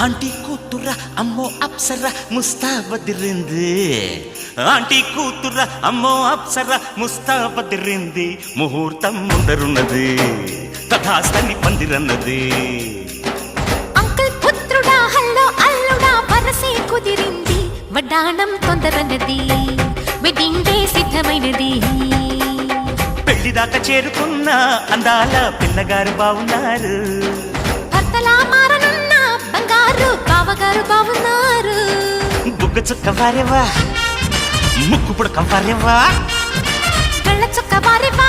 aunty కూతుర అమ్మో Apsara ముస్తాబదిరింది aunty కూతుర అమ్మో అప్సర ముస్తాబదిరింది ముహూర్తం ముందరున్నది తథాస్తని పందిరన్నది అంకుల్ పుత్రుడా హల్లో అల్లుడా వరసే కుదిరింది వడ్డాణం తొందరన్నది వెడ్డింగ్ డే సిద్ధమైనది పెళ్లిదాకా చేరుకున్న అందాల పిల్లగారు బావున్నారు భర్తలా మారనున్న బంగారు బావగారు బావున్నారు బుగ్గ చుక్క వారేవా ముక్కు పుడక వారేవా గళ్ళ చుక్క వారేవా